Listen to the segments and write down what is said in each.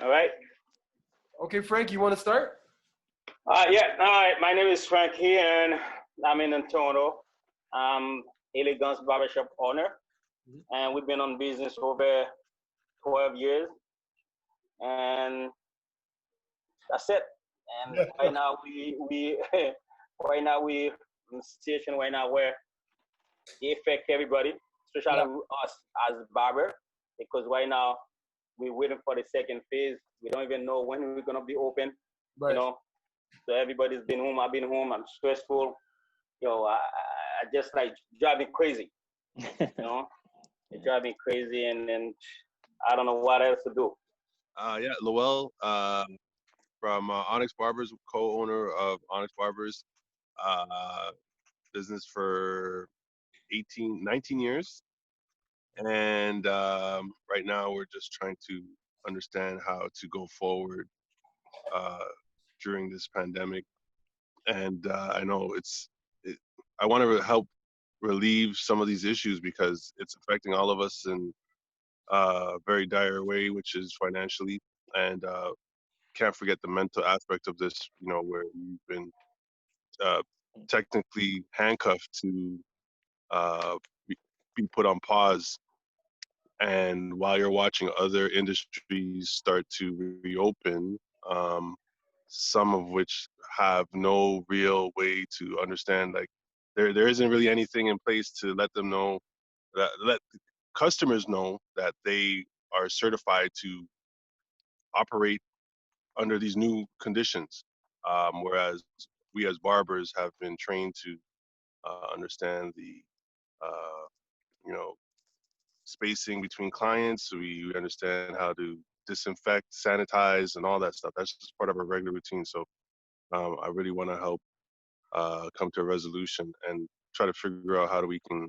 All right. Okay, Frank, you want to start? Yeah. All right. My name is Frank here, and I'm in Toronto. I'm Elegance Barbershop owner, and we've been on business over 12 years, and that's it. And Yeah. right now we right now we in a situation right now where it affect everybody, especially us as barber, because right now we're waiting for the second phase. We don't even know when we're gonna be open. Right. So everybody's been home. I've been home. I'm stressful. I just like driving crazy. It drives me crazy, and I don't know what else to do. Yeah, Lowell from Onyx Barbers, co-owner of Onyx Barbers, business for 19 years. And right now we're just trying to understand how to go forward during this pandemic. And I know I want to help relieve some of these issues because it's affecting all of us in a very dire way, which is financially. And can't forget the mental aspect of this, where you've been technically handcuffed to be put on pause. And while you're watching other industries start to reopen, some of which have no real way to understand, like there isn't really anything in place to let them know, let customers know that they are certified to operate under these new conditions. Whereas we as barbers have been trained to understand the, you know, spacing between clients. We understand how to disinfect, sanitize, and all that stuff. That's just part of our regular routine. So I really want to help come to a resolution and try to figure out how we can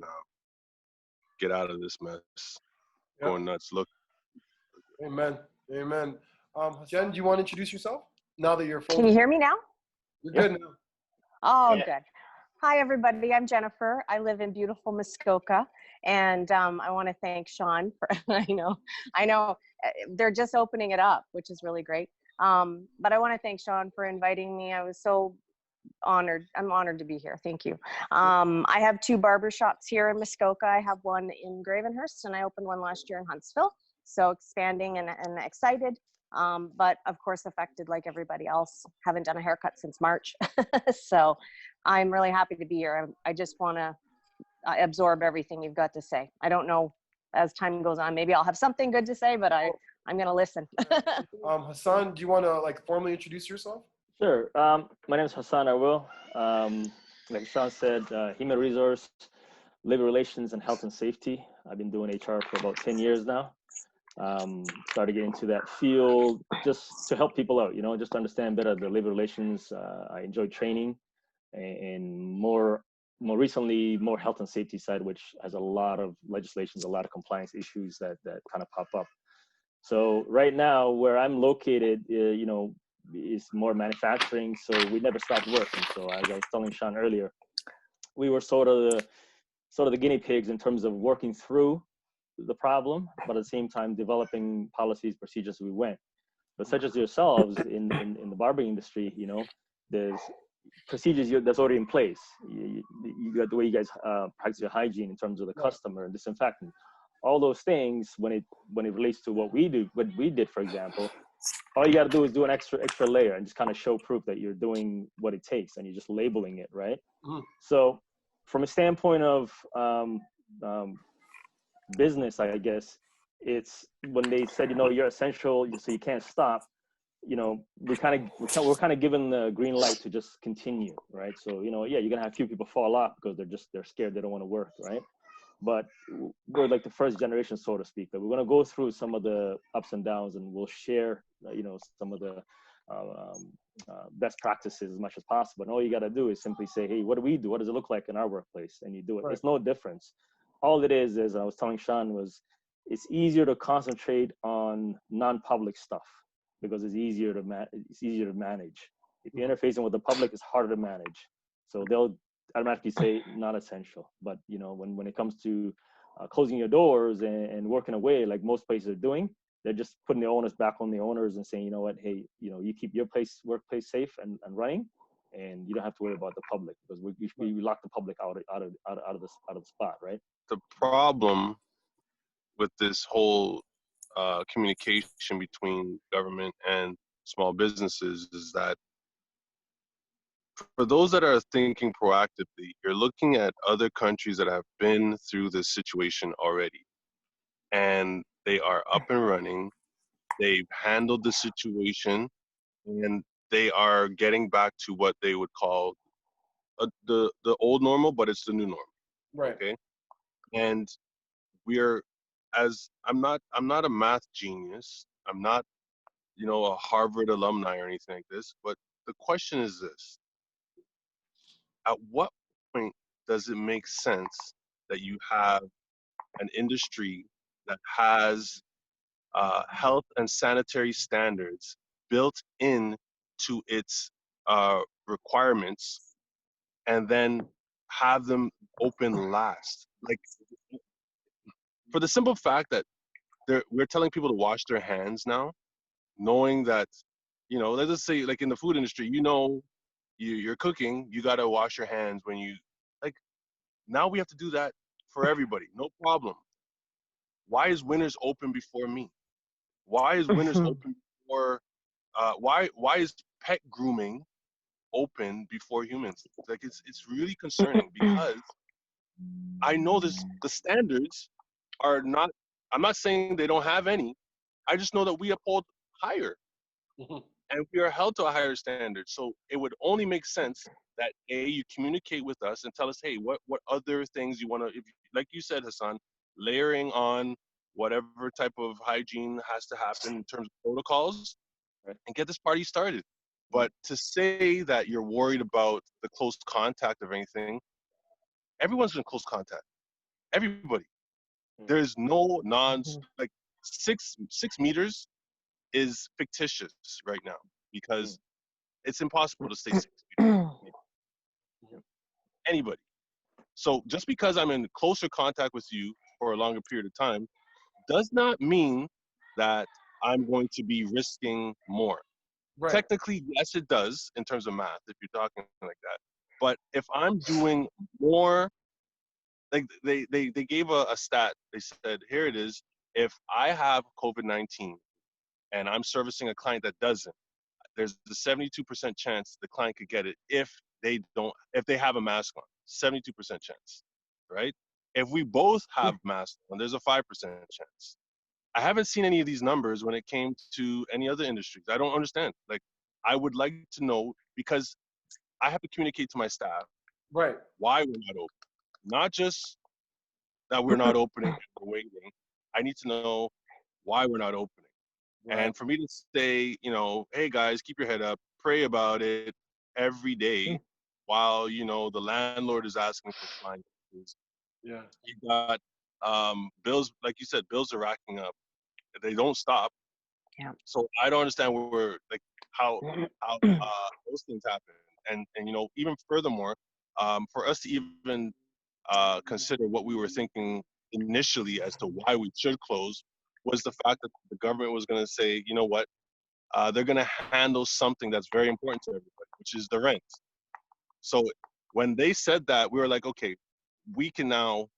get out of this mess. Yep. Going nuts. Look. Amen. Amen. Jen, do you want to introduce yourself now that you're full? Can you hear me now? You're good now. Oh, good. Hi, everybody. I'm Jennifer. I live in beautiful Muskoka, and I want to thank Sean for. I know, they're just opening it up, which is really great. But I want to thank Sean for inviting me. I was so honored. I'm honored to be here. Thank you. I have 2 barber shops here in Muskoka. I have one in Gravenhurst, and I opened one last year in Huntsville. So expanding and excited. But of course affected like everybody else. Haven't done a haircut since March. So I'm really happy to be here. I just want to absorb everything you've got to say. I don't know, as time goes on, maybe I'll have something good to say, but I'm going to listen. Hassan, do you want to formally introduce yourself? Sure. My name is Hassan. I will. Like Sean said, human resource, labor relations, and health and safety. I've been doing HR for about 10 years now. Started getting into that field just to help people out, just to understand better the labor relations. I enjoy training, and more recently, more health and safety side, which has a lot of legislations, a lot of compliance issues that kind of pop up. So right now, where I'm located, is more manufacturing. So we never stopped working. So as I was telling Sean earlier, we were sort of the guinea pigs in terms of working through the problem, but at the same time developing policies, procedures as we went. But such as yourselves in the barbering industry, there's procedures that's already in place. You got the way you guys practice your hygiene in terms of the customer and disinfectant. All those things, when it relates to what we do, what we did, for example, all you got to do is do an extra layer and just kind of show proof that you're doing what it takes, and you're just labeling it, right? So from a standpoint of business, I guess, it's when they said, you're essential, so you can't stop, we're kind of given the green light to just continue, right? So, you're going to have a few people fall off because they're scared, they don't want to work, right? But we're like the first generation, so to speak, that we're going to go through some of the ups and downs, and we'll share, some of the best practices as much as possible. And all you got to do is simply say, hey, what do we do? What does it look like in our workplace? And you do it. Right. There's no difference. All it is I was telling Sean, it's easier to concentrate on non-public stuff because it's easier to manage. If you're interfacing with the public, it's harder to manage. So they'll automatically say not essential. But when it comes to closing your doors and working away like most places are doing, they're just putting the onus back on the owners and saying, you know what, hey, you keep your workplace safe and running, and you don't have to worry about the public, because we lock the public out of the spot, right? The problem with this whole communication between government and small businesses is that for those that are thinking proactively, you're looking at other countries that have been through this situation already, and they are up and running. They've handled the situation, and they are getting back to what they would call the old normal, but it's the new normal. Right. Okay, and we're I'm not a math genius. I'm not a Harvard alumni or anything like this. But the question is this: at what point does it make sense that you have an industry that has health and sanitary standards built in to its requirements, and then have them open last? Like, for the simple fact that we're telling people to wash their hands now, knowing that, let's just say, like in the food industry, you're cooking, you got to wash your hands when you, like, now we have to do that for everybody. No problem. Why is Winners open before me? Why is Winners open before, why is pet grooming open before humans? Like, it's really concerning, because I know the standards are not, I'm not saying they don't have any. I just know that we uphold higher, and we are held to a higher standard. So it would only make sense that you communicate with us and tell us, hey, what other things you want to, if, like you said, Hassan, layering on whatever type of hygiene has to happen in terms of protocols, Right. and get this party started. But to say that you're worried about the close contact of anything, everyone's in close contact. Everybody. There's no like 6 meters is fictitious right now, because it's impossible to stay 6 meters. Anybody. So just because I'm in closer contact with you for a longer period of time does not mean that I'm going to be risking more. Right. Technically, yes, it does in terms of math, if you're talking like that. But if I'm doing more, like they gave a stat. They said, here it is. If I have COVID-19 and I'm servicing a client that doesn't, there's a 72% chance the client could get it if they have a mask on. 72% chance, right? If we both have masks on, there's a 5% chance. I haven't seen any of these numbers when it came to any other industries. I don't understand. Like, I would like to know, because I have to communicate to my staff Right. why we're not open. Not just that we're not opening and we're waiting. I need to know why we're not opening. Right. And for me to say, hey guys, keep your head up, pray about it every day, while the landlord is asking for finances. Yeah. You got bills, like you said, bills are racking up. They don't stop. Yeah. So I don't understand how those things happen. And even furthermore, for us to even consider what we were thinking initially as to why we should close, was the fact that the government was going to say, you know what, they're going to handle something that's very important to everybody, which is the rent. So when they said that, we were like, okay, we can now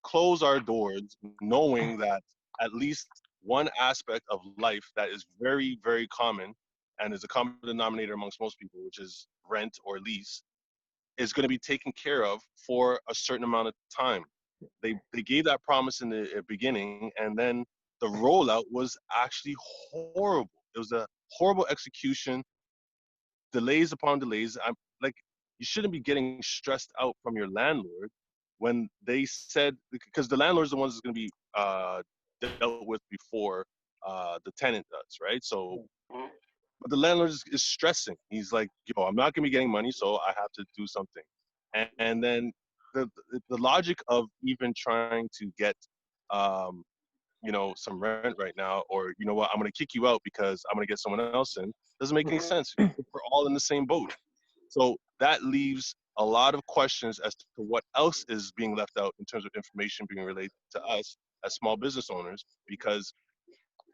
close our doors, knowing that at least one aspect of life that is very, very common and is a common denominator amongst most people, which is rent or lease, is going to be taken care of for a certain amount of time. They gave that promise in the beginning, and then the rollout was actually horrible. It was a horrible execution, delays upon delays. I'm like, you shouldn't be getting stressed out from your landlord when they said, because the landlord's the ones that's going to be dealt with before the tenant does, right? So, but the landlord is stressing. He's like, yo, I'm not going to be getting money, so I have to do something. And then the logic of even trying to get some rent right now, or you know what, I'm going to kick you out because I'm going to get someone else in, doesn't make any sense. We're all in the same boat. So that leaves a lot of questions as to what else is being left out in terms of information being relayed to us as small business owners, because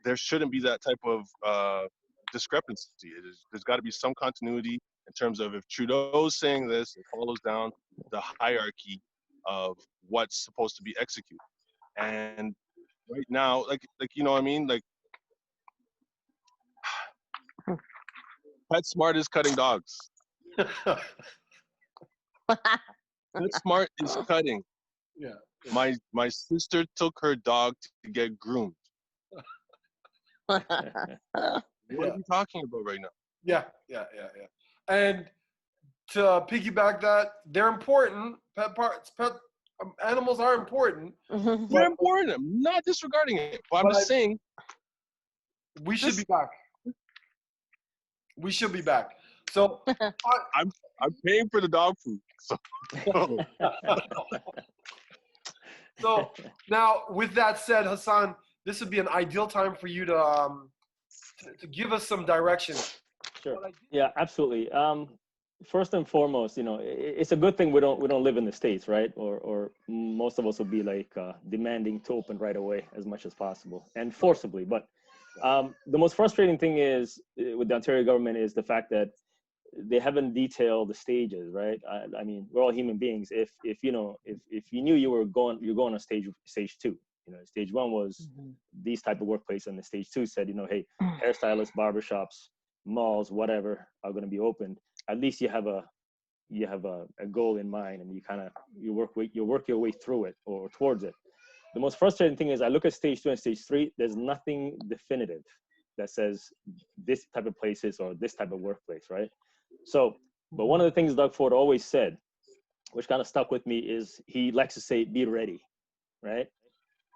there shouldn't be that type of discrepancy. There's got to be some continuity in terms of if Trudeau's saying this, it follows down the hierarchy of what's supposed to be executed. And right now, like you know what I mean? Like PetSmart is cutting dogs. PetSmart is cutting. Yeah. My sister took her dog to get groomed. What are we talking about right now? Yeah. And to piggyback that, they're important. Animals are important. They're important. I'm not disregarding it, but I'm just saying we should be back. We should be back. So I'm paying for the dog food. So now, with that said, Hassan, this would be an ideal time for you to give us some direction. Sure. Yeah, absolutely. First and foremost, you know, it's a good thing we don't live in the States, right? Or most of us will be like demanding to open right away as much as possible and forcibly. But the most frustrating thing is with the Ontario government is the fact that they haven't detailed the stages, right? I mean, we're all human beings. If you know, if you knew you're going on stage two, you know, stage one was these type of workplace, and the stage two said, you know, hey, hairstylists, barbershops, malls, whatever are going to be opened. At least you have a goal in mind, and you work your way through it or towards it. The most frustrating thing is I look at stage two and stage three. There's nothing definitive that says this type of places or this type of workplace, right? So, but one of the things Doug Ford always said, which kind of stuck with me, is he likes to say, be ready, right?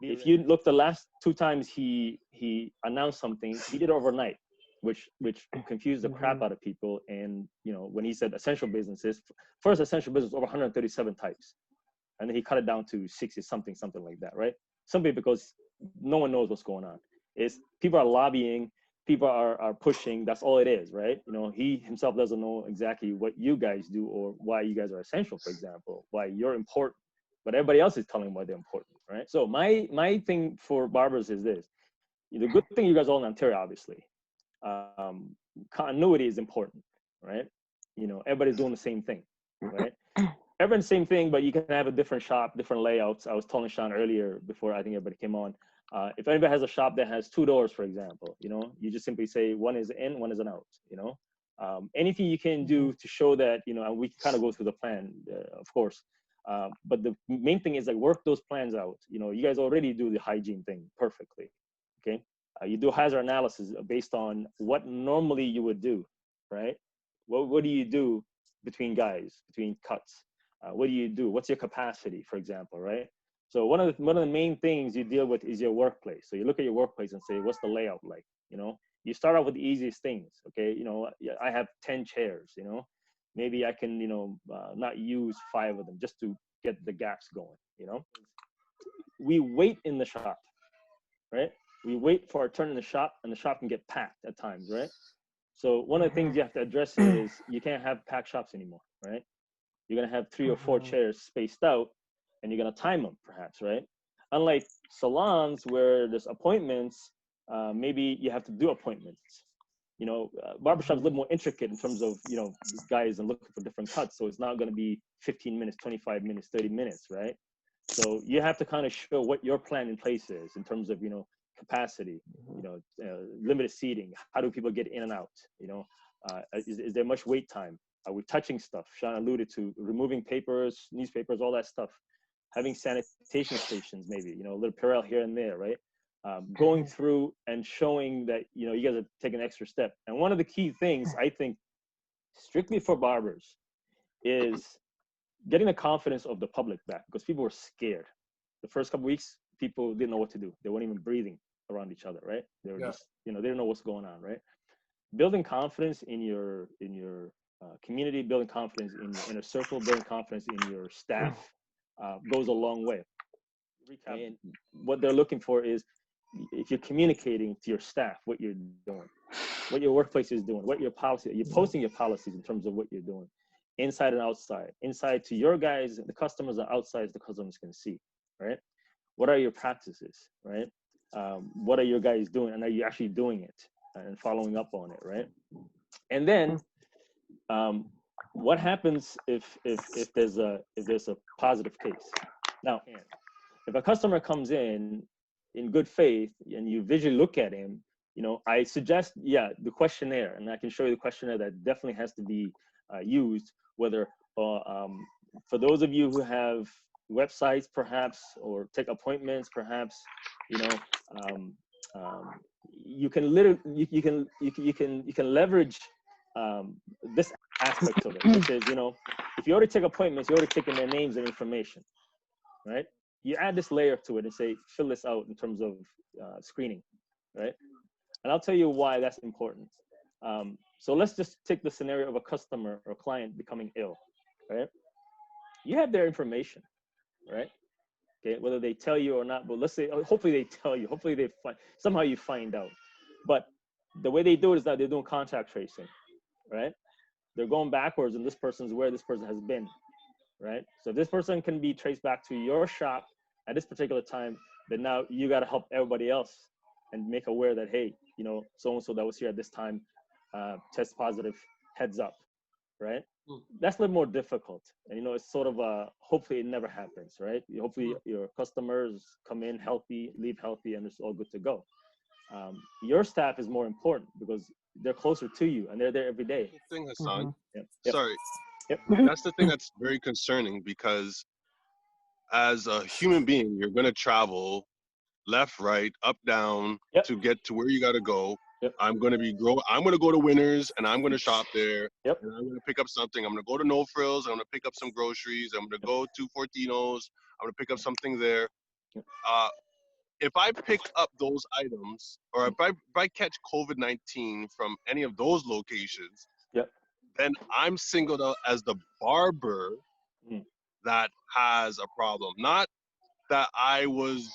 If you look the last two times he announced something, he did it overnight, which confused the crap out of people. And, you know, when he said essential businesses, first essential business over 137 types. And then he cut it down to 60 something like that, right? Simply because no one knows what's going on. It's people are lobbying, people are pushing. That's all it is, right? You know, he himself doesn't know exactly what you guys do or why you guys are essential, for example, why you're important, but everybody else is telling why they're important, right? So my thing for barbers is this: the good thing you guys all in Ontario, obviously, continuity is important, right? You know, everybody's doing the same thing, right? Everyone's same thing, but you can have a different shop, different layouts. I was telling Sean earlier before I think everybody came on. If anybody has a shop that has two doors, for example, you know, you just simply say one is in, one is an out, you know. Anything you can do to show that, you know, and we can kind of go through the plan, of course. But the main thing is like work those plans out. You know, you guys already do the hygiene thing perfectly, okay? You do hazard analysis based on what normally you would do, right? What do you do between guys, between cuts? What do you do? What's your capacity, for example, right? So one of the main things you deal with is your workplace. So you look at your workplace and say, what's the layout like? You know, you start off with the easiest things. Okay, you know, I have 10 chairs. You know, maybe I can, you know, not use 5 of them just to get the gaps going. You know, we wait in the shop, right? We wait for our turn in the shop, and the shop can get packed at times, right? So one of the things you have to address is you can't have packed shops anymore, right? You're going to have 3 or 4 chairs spaced out, and you're going to time them, perhaps, right? Unlike salons where there's appointments, maybe you have to do appointments. You know, barbershops a little more intricate in terms of, you know, guys and looking for different cuts. So it's not going to be 15 minutes, 25 minutes, 30 minutes, right? So you have to kind of show what your plan in place is in terms of, you know, capacity, you know, limited seating. How do people get in and out? You know, is there much wait time? Are we touching stuff? Sean alluded to removing papers, newspapers, all that stuff. Having sanitation stations, maybe, you know, a little Purell here and there, right? Going through and showing that, you know, you guys are taking an extra step. And one of the key things, I think, strictly for barbers, is getting the confidence of the public back, because people were scared. The first couple weeks, people didn't know what to do. They weren't even breathing around each other, right? They were just, you know, they didn't know what's going on, right? Building confidence in your community, building confidence in your inner circle, building confidence in your staff goes a long way. Recap, and what they're looking for is if you're communicating to your staff what you're doing, what your workplace is doing, what your policy, you're posting your policies in terms of what you're doing, inside and outside. Inside to your guys, the customers, are outside the customers can see, right? What are your practices, right? what are your guys doing, and are you actually doing it and following up on it, right? And then what happens if there's a positive case? Now, if a customer comes in good faith and you visually look at him, I suggest, the questionnaire, and I can show you the questionnaire that definitely has to be used, whether for those of you who have websites perhaps, or take appointments perhaps, you can literally, you can leverage this aspect of it, which is, if you already take appointments, you already taken their names and information, right? You add this layer to it and say, fill this out in terms of screening, right? And I'll tell you why that's important. So let's just take the scenario of a customer or client becoming ill, right? You have their information, right? Okay, whether they tell you or not, but let's say, hopefully they tell you, hopefully they somehow you find out. But the way they do it is that they're doing contact tracing, right? They're going backwards, and this person's where this person has been, right? So if this person can be traced back to your shop at this particular time, then now you got to help everybody else and make aware that, hey, so-and-so that was here at this time, test positive, heads up, right? That's a little more difficult. And, it's sort of hopefully it never happens, right? Hopefully your customers come in healthy, leave healthy, and it's all good to go. Your staff is more important because they're closer to you and they're there every day. The thing, Hassan. Yep. Sorry. Yep. That's the thing that's very concerning, because as a human being, you're going to travel left, right, up, down to get to where you got to go. I'm going to go to Winners and I'm going to shop there. And I'm going to pick up something. I'm going to go to No Frills. I'm going to pick up some groceries. I'm going to go to Fortino's. I'm going to pick up something there. If I pick up those items, or if I catch COVID-19 from any of those locations, then I'm singled out as the barber that has a problem. Not that I was,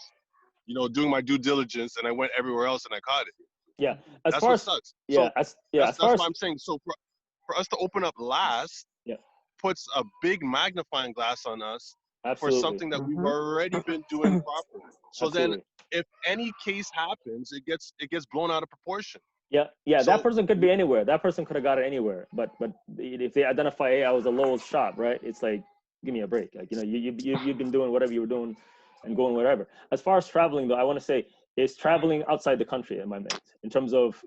doing my due diligence and I went everywhere else and I caught it. Yeah, that's what sucks. That's what I'm saying. So for us to open up last, puts a big magnifying glass on us. Absolutely. For something that we've already been doing properly. So then, if any case happens, it gets blown out of proportion. Yeah. So, that person could be anywhere. That person could have got it anywhere. But if they identify, hey, I was the lowest shop, right? It's like, give me a break. Like, you've been doing whatever you were doing and going wherever. As far as traveling, though, I want to say is traveling outside the country, am I meant? In terms of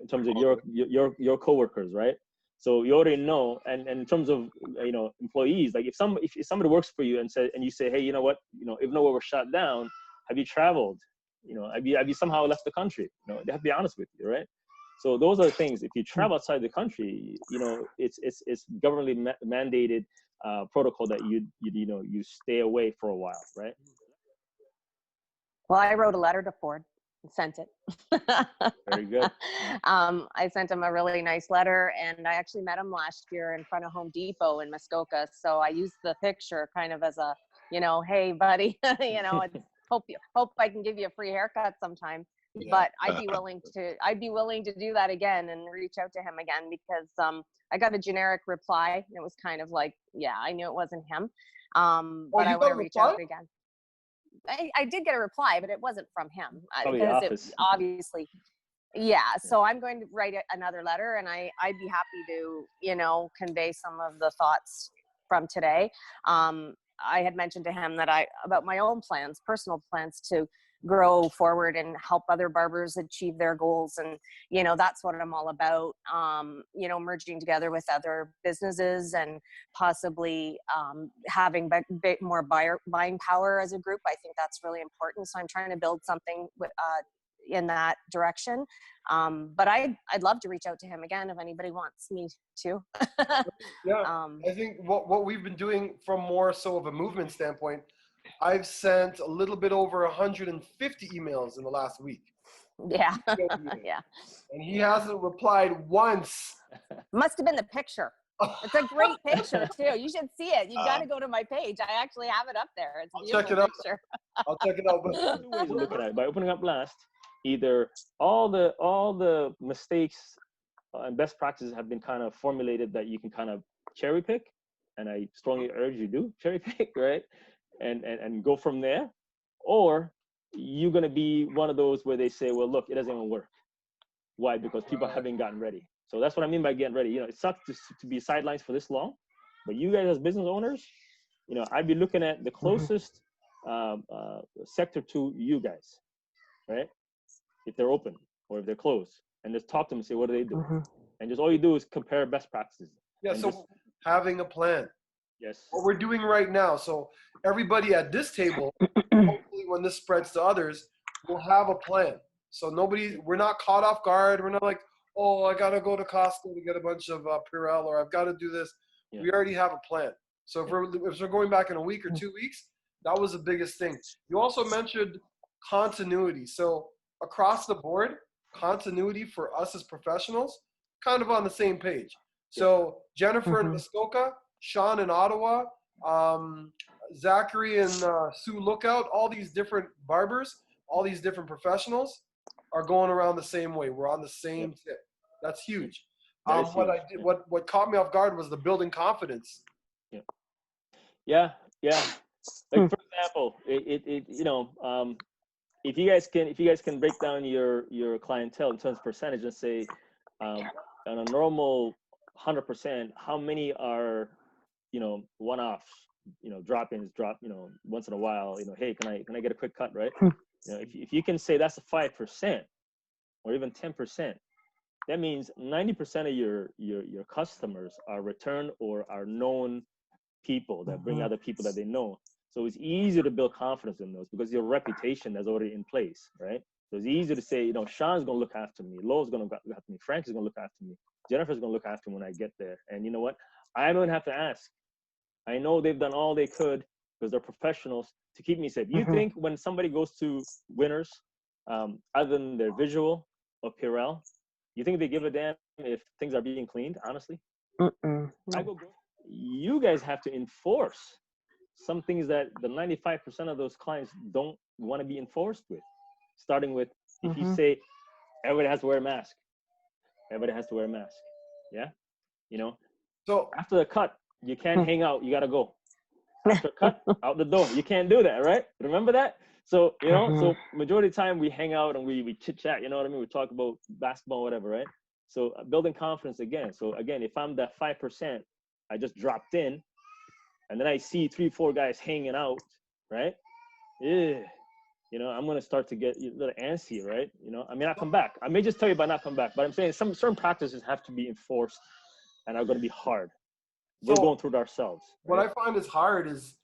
your coworkers, right? So you already know, and in terms of employees, like if somebody works for you and you say, hey, you know what, even though we were shut down, have you traveled? Have you somehow left the country? They have to be honest with you, right? So those are the things. If you travel outside the country, it's governmentally mandated protocol that you stay away for a while, right? Well, I wrote a letter to Ford. Sent it. Very good. I sent him a really nice letter, and I actually met him last year in front of Home Depot in Muskoka. So I used the picture kind of as a, hey, buddy, hope I can give you a free haircut sometime. Yeah. But I'd be willing to do that again and reach out to him again, because I got a generic reply. It was kind of like, I knew it wasn't him. But I want to reach out again. I did get a reply, but it wasn't from him because it obviously, So I'm going to write another letter, and I'd be happy to, convey some of the thoughts from today. I had mentioned to him that about my own plans, personal plans to grow forward and help other barbers achieve their goals. And, that's what I'm all about, merging together with other businesses and possibly having more buying power as a group. I think that's really important. So I'm trying to build something in that direction. But I'd love to reach out to him again if anybody wants me to. I think what we've been doing from more so of a movement standpoint, I've sent a little bit over 150 emails in the last week. Yeah. And he hasn't replied once. Must have been the picture. It's a great picture too. You should see it. You got to go to my page. I actually have it up there. It's a beautiful picture. I'll check it out. But two ways to look at it. By opening up last, either all the mistakes and best practices have been kind of formulated that you can kind of cherry pick, and I strongly urge you do cherry pick, right? And go from there, or you're going to be one of those where they say, well, look, it doesn't even work. Why? Because people haven't gotten ready. So that's what I mean by getting ready. You know, it sucks to be sidelines for this long, but you guys as business owners, you know, I'd be looking at the closest sector to you guys, right? If they're open or if they're closed, and just talk to them and say, what do they do? And just all you do is compare best practices. Yeah, so having a plan. Yes. What we're doing right now. So everybody at this table, hopefully when this spreads to others, will have a plan. So we're not caught off guard. We're not like, oh, I got to go to Costco to get a bunch of Purell, or I've got to do this. Yeah. We already have a plan. So if we're going back in a week or 2 weeks, that was the biggest thing. You also mentioned continuity. So across the board, continuity for us as professionals, kind of on the same page. So Jennifer in Muskoka, Sean in Ottawa, Zachary and Sue Lookout, all these different barbers, all these different professionals are going around the same way. We're on the same tip. That's huge. What caught me off guard was the building confidence. Yeah. Like for example, you know, if you guys can break down your clientele in terms of percentage and say, on a normal 100%, how many are, you know, one-offs, you know, drop-ins, you know, once in a while, you know, hey, can I get a quick cut, right? You know, if you can say that's a 5% or even 10%, that means 90% of your customers are return or are known people that bring other people that they know. So it's easier to build confidence in those because your reputation is already in place, right? So it's easy to say, you know, Sean's going to look after me. Lo's going to look after me. Frank is going to look after me. Jennifer's going to look after me when I get there. And you know what? I don't have to ask. I know they've done all they could because they're professionals to keep me safe. You think when somebody goes to Winners, other than their visual or Purell, you think they give a damn if things are being cleaned, honestly? You guys have to enforce some things that the 95% of those clients don't want to be enforced with. Starting with, if you say, everybody has to wear a mask. Everybody has to wear a mask. Yeah? You know? So after the cut, you can't hang out. You got to go. After cut, out the door. You can't do that, right? Remember that? So, you know, so majority of the time we hang out and we chit chat, you know what I mean? We talk about basketball, whatever, right? So building confidence again. So again, if I'm that 5%, I just dropped in and then I see 3-4 guys hanging out, right? Yeah. You know, I'm going to start to get a little antsy, right? You know, I mean, I come back. I may just tell you about not come back, but I'm saying some certain practices have to be enforced and are going to be hard. We're going through it ourselves. Right? What I find is hard is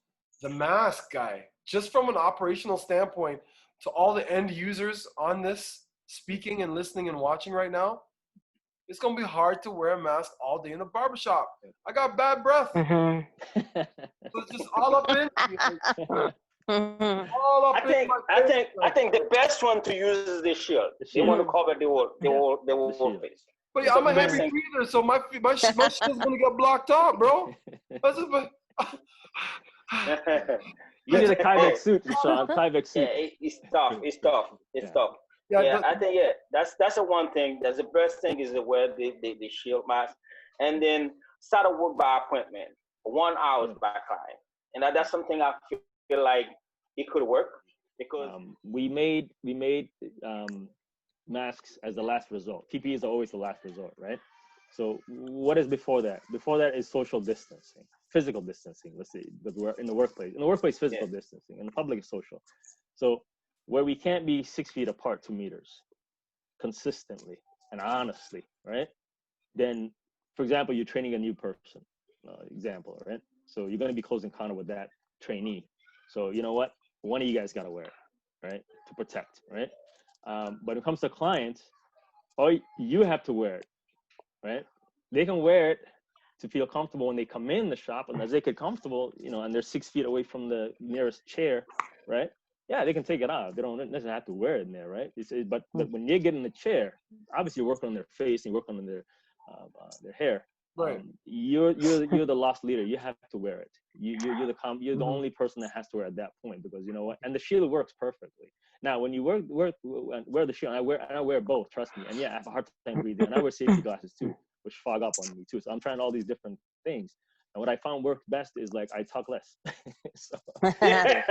the mask guy. Just from an operational standpoint, to all the end users on this speaking and listening and watching right now, it's going to be hard to wear a mask all day in a barbershop. I got bad breath. So it's just all up in I think the best one to use is the shield. You want to cover the whole face. But yeah, I'm a heavy breather, so my shield's gonna get blocked out, bro. You need a Tyvek suit, Sean. Tyvek suit. Yeah, it's tough. Yeah, I think that's the one thing. That's the best thing is to wear the shield mask, and then start to work by appointment, 1 hour by client, and that's something I feel like it could work because we made masks as the last resort. PPE is always the last resort, right? So what is before that? Before that is social distancing, physical distancing. Let's say, but we're in the workplace. In the workplace, physical distancing. In the public, is social. So where we can't be 6 feet apart, 2 meters, consistently and honestly, right? Then, for example, you're training a new person. Example, right? So you're going to be close encounter with that trainee. So you know what? One of you guys got to wear it, right? To protect, right? But when it comes to clients, you have to wear it, right? They can wear it to feel comfortable when they come in the shop, and as they get comfortable, you know, and they're 6 feet away from the nearest chair, right? Yeah, they can take it off. They don't necessarily have to wear it in there, right? But when you get in the chair, obviously you're working on their face and you're working on their hair. Right. You're the lost leader. You have to wear it. You're the only person that has to wear it at that point, because you know what? And the shield works perfectly. Now, when you wear the shield, I wear both. Trust me. And yeah, I have a hard time breathing, and I wear safety glasses too, which fog up on me too. So I'm trying all these different things. And what I found worked best is like I talk less. so, Yeah.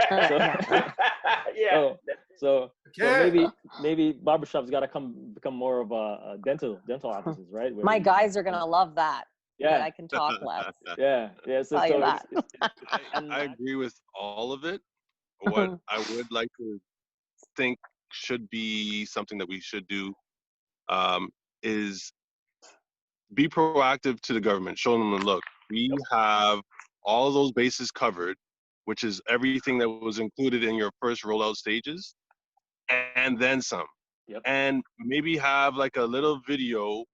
so, so, Yeah. maybe barbershops got to become more of a dental offices, right? Where My guys are gonna love that. That I yeah, can talk less. yeah. Tell you So that. I agree with all of it. What I would like to think should be something that we should do is be proactive to the government, show them, look, we have all those bases covered, which is everything that was included in your first rollout stages, and then some. Yep. And maybe have like a little video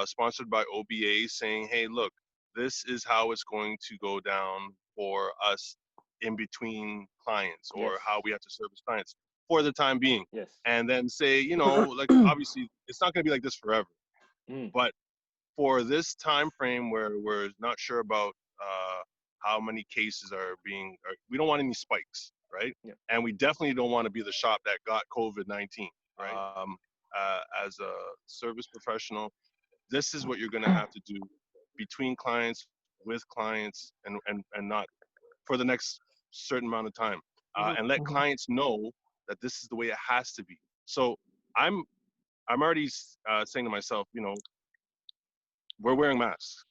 sponsored by OBA saying, hey, look, this is how it's going to go down for us in between clients, or Yes. how we have to service clients for the time being. Yes. And then say, like obviously it's not going to be like this forever, but for this time frame where we're not sure about how many cases are being, we don't want any spikes, right? Yep. And we definitely don't want to be the shop that got COVID-19, right? As a service professional, this is what you're going to have to do between clients, with clients, and not for the next certain amount of time, and let clients know that this is the way it has to be. So I'm already saying to myself, we're wearing masks.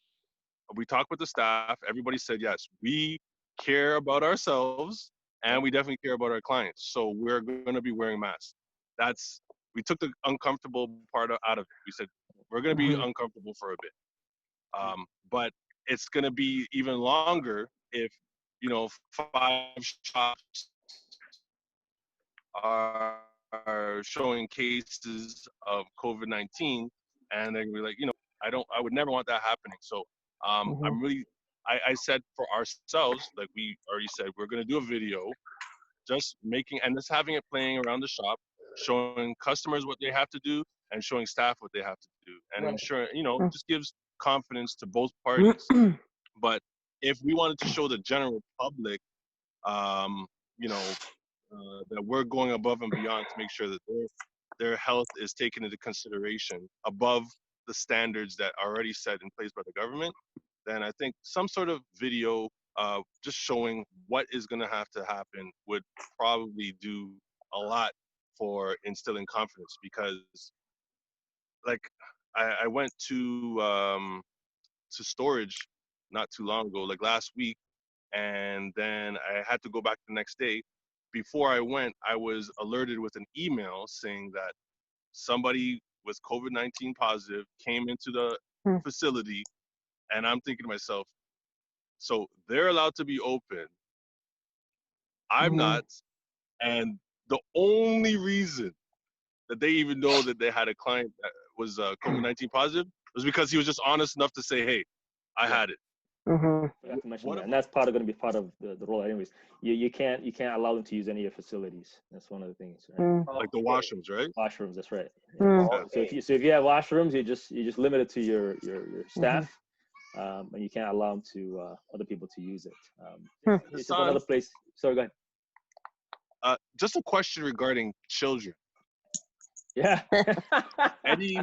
We talked with the staff. Everybody said, yes, we care about ourselves and we definitely care about our clients. So we're going to be wearing masks. We took the uncomfortable part out of it. We said, we're going to be uncomfortable for a bit. But it's going to be even longer if, 5 shops are showing cases of COVID-19, and they're gonna be like, I would never want that happening. So I'm really, I said for ourselves, like we already said, we're gonna do a video, just having it playing around the shop, showing customers what they have to do and showing staff what they have to do, and ensuring, it just gives confidence to both parties. But if we wanted to show the general public, that we're going above and beyond to make sure that their health is taken into consideration above the standards that are already set in place by the government, then I think some sort of video just showing what is going to have to happen would probably do a lot for instilling confidence. Because, like, I went to storage not too long ago, like last week, and then I had to go back the next day. Before I went, I was alerted with an email saying that somebody with COVID-19 positive came into the facility, and I'm thinking to myself, so they're allowed to be open, I'm not, and the only reason that they even know that they had a client that was COVID-19 positive was because he was just honest enough to say, hey, I had it. I have to mention that. And that's going to be part of the role. Anyways, you can't allow them to use any of your facilities. That's one of the things, right? Like the washrooms, right? Washrooms, that's right. Okay. So if you have washrooms, you just limit it to your staff, and you can't allow them to other people to use it. It's just another place. Sorry, go ahead. Just a question regarding children. Yeah. Any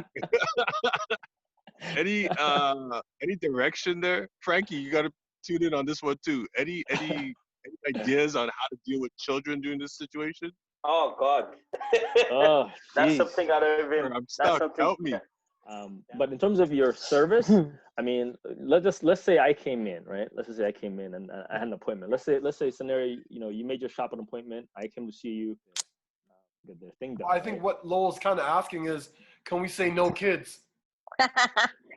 direction there, Frankie? You got to tune in on this one too. Any ideas on how to deal with children during this situation? Oh God. Oh, That's geez. something I don't even. I'm stuck. Help me. But in terms of your service, I mean, let's say I came in, right? Let's just say I came in and I had an appointment. Let's say scenario, you made your shop an appointment. I came to see you. Get their thing done. I think what Lowell's kind of asking is, can we say no kids?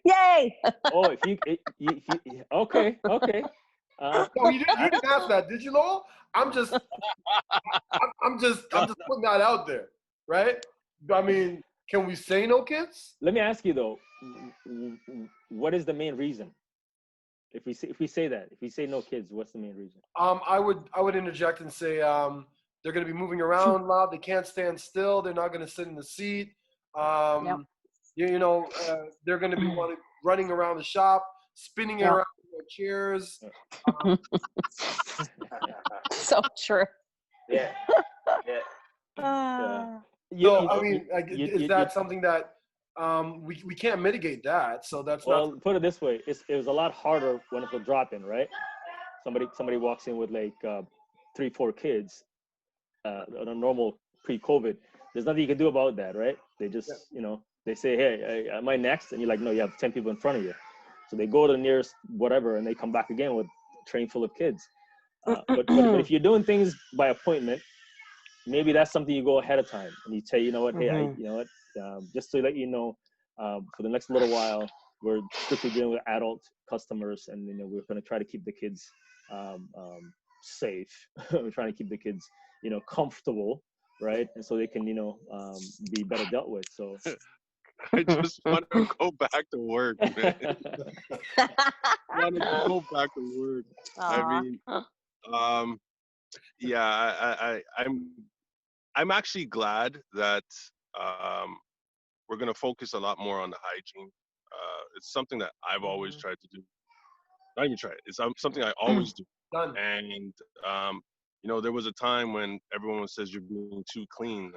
Yay! Oh, if you okay. No, you didn't ask that, did you, Lowell? I'm just putting that out there, right? I mean, can we say no kids? Let me ask you though, what is the main reason? If we say no kids, what's the main reason? I would interject and say they're going to be moving around a lot. They can't stand still. They're not going to sit in the seat. They're going to be running around the shop, spinning around in their chairs. So true. Yeah. So, I mean, is that something that we can't mitigate that. So that's not. Well, put it this way: it was a lot harder when it was drop-in, right? Somebody walks in with like 3, 4 kids on a normal pre-COVID. There's nothing you can do about that, right? They just, they say, hey, am I next? And you're like, no, you have 10 people in front of you. So they go to the nearest whatever, and they come back again with a train full of kids. But if you're doing things by appointment, maybe that's something you go ahead of time and you say, you know what, hey, just to let you know, for the next little while, we're strictly dealing with adult customers, and we're going to try to keep the kids safe. We're trying to keep the kids, comfortable, right? And so they can, be better dealt with. So I just want to go back to work, man. I want to go back to work. I mean, yeah, I'm actually glad that we're going to focus a lot more on the hygiene. It's something that I've always tried to do. Not even try it. It's something I always do. Done. And there was a time when everyone says you're being too clean.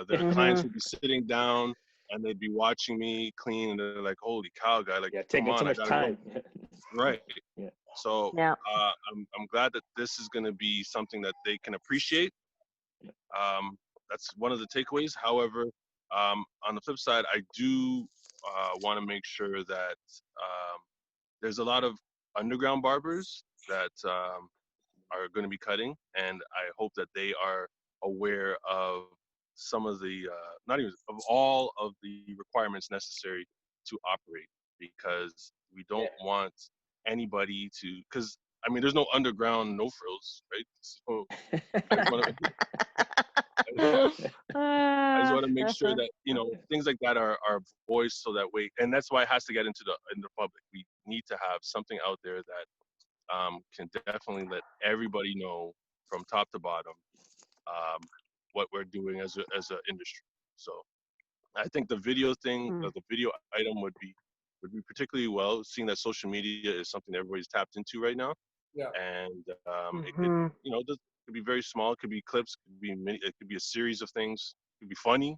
Their clients would be sitting down and they'd be watching me clean, and they're like, "Holy cow, guy! Like, taking come on, too much time." Right. Yeah. So I'm glad that this is going to be something that they can appreciate. That's one of the takeaways. However, on the flip side, I do want to make sure that there's a lot of underground barbers that are going to be cutting, and I hope that they are aware of some of the not even of all of the requirements necessary to operate, because we don't want anybody to, because I mean there's no underground no frills, right? So I just want to make sure that things like that are voiced, so that way, and that's why it has to get into the public. We need to have something out there that can definitely let everybody know from top to bottom what we're doing as an industry. So I think the video thing, the video item would be particularly well, seeing that social media is something that everybody's tapped into right now. Yeah. And it could, it could be very small. It could be clips. It could be a series of things. It could be funny.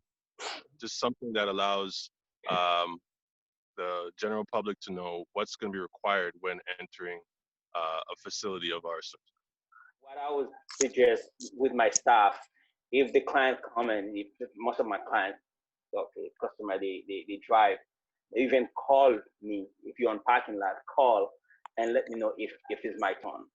Just something that allows the general public to know what's going to be required when entering a facility of ours. What I would suggest with my staff, if the client come and if most of my clients, customer, they drive, they even call me. If you're on parking lot, call and let me know if it's my turn.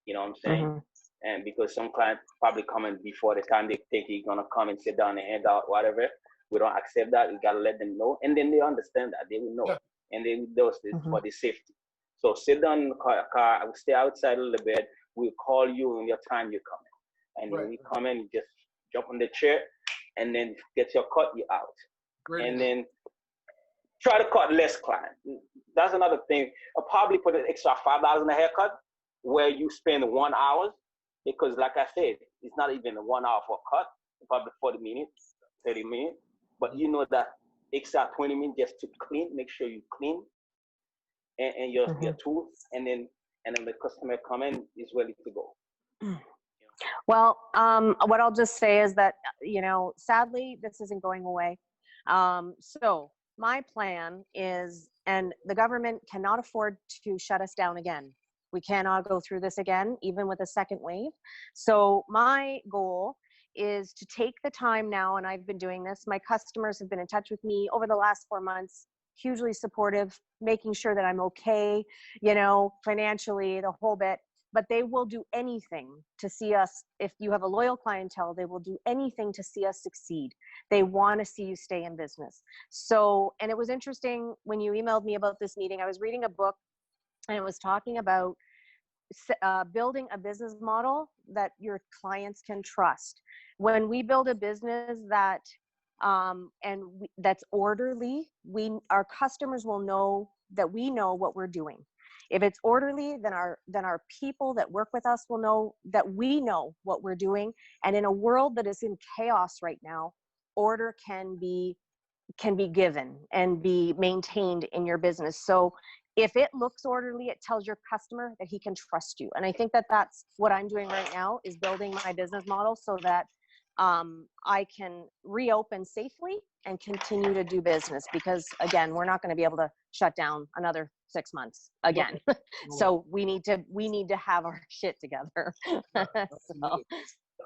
You know what I'm saying? And because some clients probably coming before the time they think you're gonna come and sit down and hand out whatever. We don't accept that. We gotta let them know, and then they understand that they will know, and they will do this for the safety. So sit down in the car. I will stay outside a little bit. We'll call you when your time you come in, and when we come in, you just jump on the chair, and then get your cut. You out, and then try to cut less client. That's another thing. I'll probably put an extra $5 in a haircut where you spend 1 hour, because like I said, it's not even 1 hour for a cut. Probably 40 minutes, 30 minutes. But you know that extra 20 minutes just to clean, make sure you clean and your tools, and then the customer come in is ready to go. Well, what I'll just say is that, sadly, this isn't going away. So my plan is, and the government cannot afford to shut us down again. We cannot go through this again, even with a second wave. So my goal is to take the time now, and I've been doing this. My customers have been in touch with me over the last 4 months, hugely supportive, making sure that I'm okay, financially, the whole bit. But they will do anything to see us. If you have a loyal clientele, they will do anything to see us succeed. They want to see you stay in business. So, and it was interesting when you emailed me about this meeting. I was reading a book, and it was talking about building a business model that your clients can trust. When we build a business that that's orderly, our customers will know that we know what we're doing. If it's orderly, then our people that work with us will know that we know what we're doing. And in a world that is in chaos right now, order can be given and be maintained in your business. So if it looks orderly, it tells your customer that he can trust you. And I think that that's what I'm doing right now, is building my business model so that I can reopen safely and continue to do business, because again, we're not going to be able to shut down another 6 months again. So we need to have our shit together. Yeah, So.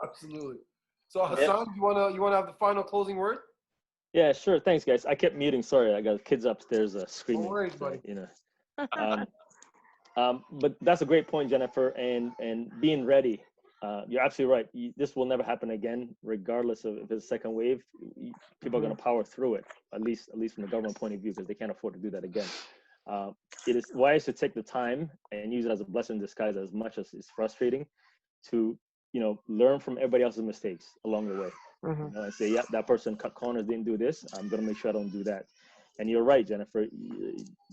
absolutely. So Hassan, you wanna have the final closing word? Yeah, sure. Thanks, guys. I kept muting. Sorry, I got kids upstairs screaming. No worries, buddy. You know. But that's a great point, Jennifer. And being ready. You're absolutely right. This will never happen again, regardless of if it's a second wave. People are going to power through it, at least from the government point of view, because they can't afford to do that again. It is wise to take the time and use it as a blessing in disguise, as much as it's frustrating, to learn from everybody else's mistakes along the way. And say, yeah, that person cut corners, didn't do this. I'm going to make sure I don't do that. And you're right, Jennifer.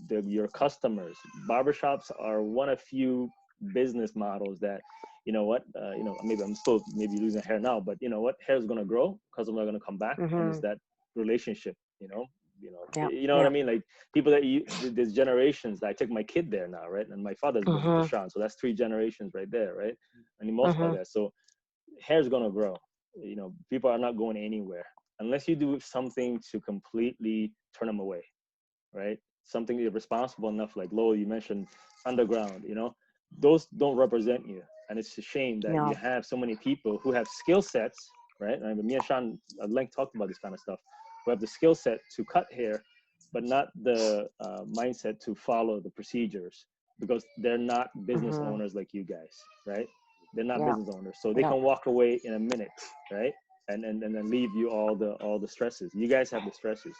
Your customers, barbershops are one of few business models that, maybe I'm still losing hair now, but you know what, hair is going to grow, customers are going to come back, and it's that relationship. You know what I mean? Like people that there's generations that I take my kid there now, right? And my father's been with Sean, so that's 3 generations right there, right? And you multiply that, so hair is going to grow. People are not going anywhere unless you do something to completely turn them away, right? Something irresponsible enough, like Lowell, you mentioned underground, those don't represent you. And it's a shame that you have so many people who have skill sets, right? I mean, me and Sean at length talked about this kind of stuff, who have the skill set to cut hair, but not the mindset to follow the procedures, because they're not business owners like you guys, right? They're not business owners, so they can walk away in a minute, right? And then leave you all the stresses. You guys have the stresses.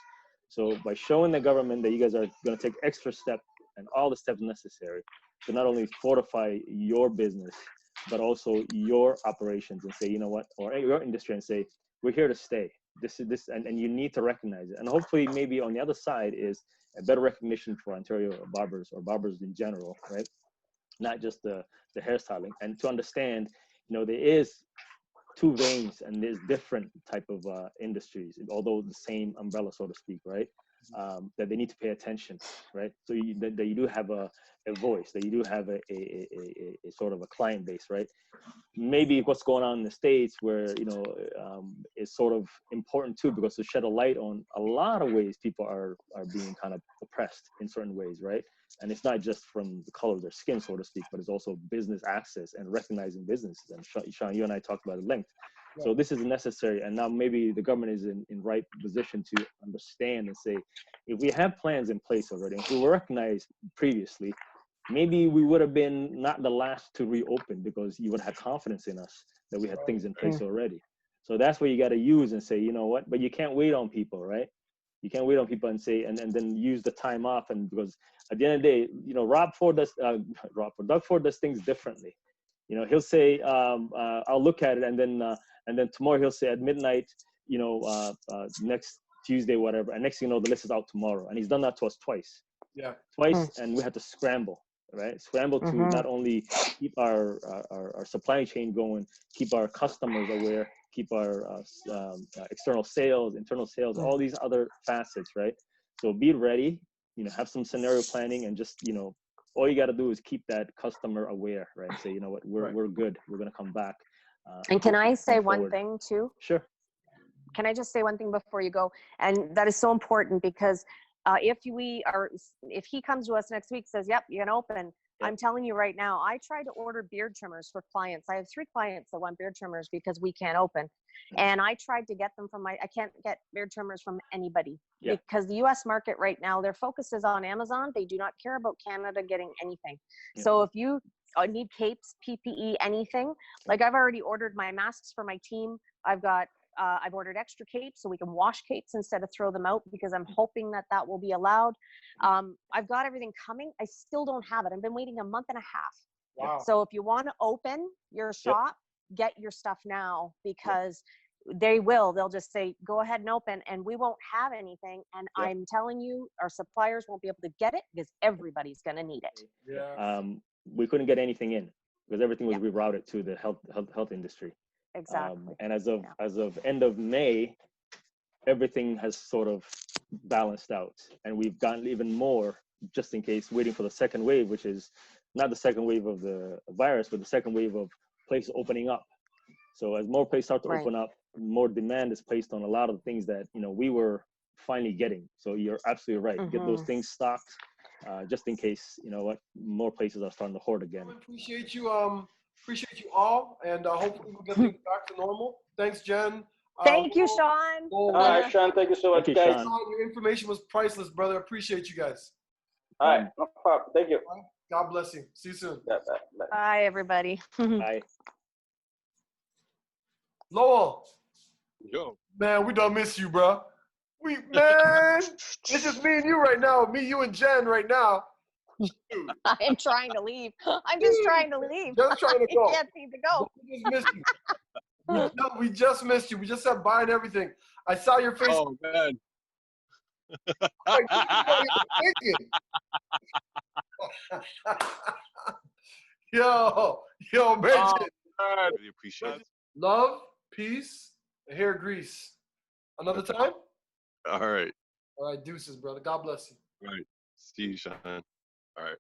So by showing the government that you guys are going to take extra step and all the steps necessary to not only fortify your business, but also your operations, and say, you know what, or your industry, and say, we're here to stay. This, and you need to recognize it. And hopefully maybe on the other side is a better recognition for Ontario barbers, or barbers in general, right? Not just the hairstyling, and to understand, there is 2 veins, and there's different type of industries, although the same umbrella, so to speak, right? That they need to pay attention, right? So that you do have a voice, that you do have a sort of a client base, right? Maybe what's going on in the States, where is sort of important too, because to shed a light on a lot of ways people are being kind of oppressed in certain ways, right? And it's not just from the color of their skin, so to speak, but it's also business access and recognizing businesses. And Sean, you and I talked about it at length. So this is necessary, and now maybe the government is in right position to understand and say, if we have plans in place already, if we were recognized previously, maybe we would have been not the last to reopen, because you would have had confidence in us that we had things in place already. So that's what you got to use and say, you know what, but you can't wait on people, right? You can't wait on people and say, and then use the time off. And because at the end of the day, Doug Ford does things differently. He'll say, I'll look at it, and then tomorrow he'll say at midnight, next Tuesday, whatever. And next thing you know, the list is out tomorrow. And he's done that to us twice. Yeah. Twice, and we had to scramble, right? Scramble to not only keep our supply chain going, keep our customers aware, keep our external sales, internal sales, all these other facets, right? So be ready, have some scenario planning, and just, all you got to do is keep that customer aware, right? Say, you know what, we're good. We're going to come back. And can I say one thing too? Sure. Can I just say one thing before you go? And that is so important, because if he comes to us next week, says, yep, you can open. I'm telling you right now, I tried to order beard trimmers for clients. I have 3 clients that want beard trimmers because we can't open. And I tried to get them I can't get beard trimmers from anybody, because the US market right now, their focus is on Amazon. They do not care about Canada getting anything. So if you need capes, PPE, anything, like I've already ordered my masks for my team. I've ordered extra capes so we can wash capes instead of throw them out, because I'm hoping that will be allowed. I've got everything coming. I still don't have it. I've been waiting a month and a half. Wow. So if you want to open your shop, get your stuff now, because they'll just say, go ahead and open, and we won't have anything. And I'm telling you, our suppliers won't be able to get it, because everybody's going to need it. Yeah. We couldn't get anything in, because everything was rerouted to the health industry. Exactly. And as of end of May, everything has sort of balanced out, and we've gotten even more, just in case, waiting for the second wave, which is not the second wave of the virus, but the second wave of places opening up. So as more places start to open up, more demand is placed on a lot of the things that, you know, we were finally getting. So you're absolutely right. Get those things stocked, just in case, you know what, more places are starting to hoard again. Appreciate you all, and hopefully we'll get things back to normal. Thanks, Jen. Thank you, Sean. All right, Sean, thank you so much, Thank you, guys. Sean. Sean, your information was priceless, brother. Appreciate you guys. All right, no problem. Thank you. God bless you. See you soon. Yeah, bye, bye. Bye, everybody. Bye. Lowell, Yo. man, we done miss you, bro. Man, it's just me and you right now. Me, you, and Jen right now. I am trying to leave. I'm just trying to leave. Just trying to go. I can't seem to go. We just missed you. We just missed you. We just said bye and everything. I saw your face. Oh man. Like, what are you thinking? yo, man. I really appreciate it. Love, peace, hair grease. Another time? All right. All right, deuces, brother. God bless you. All right. See you, Sean. All right.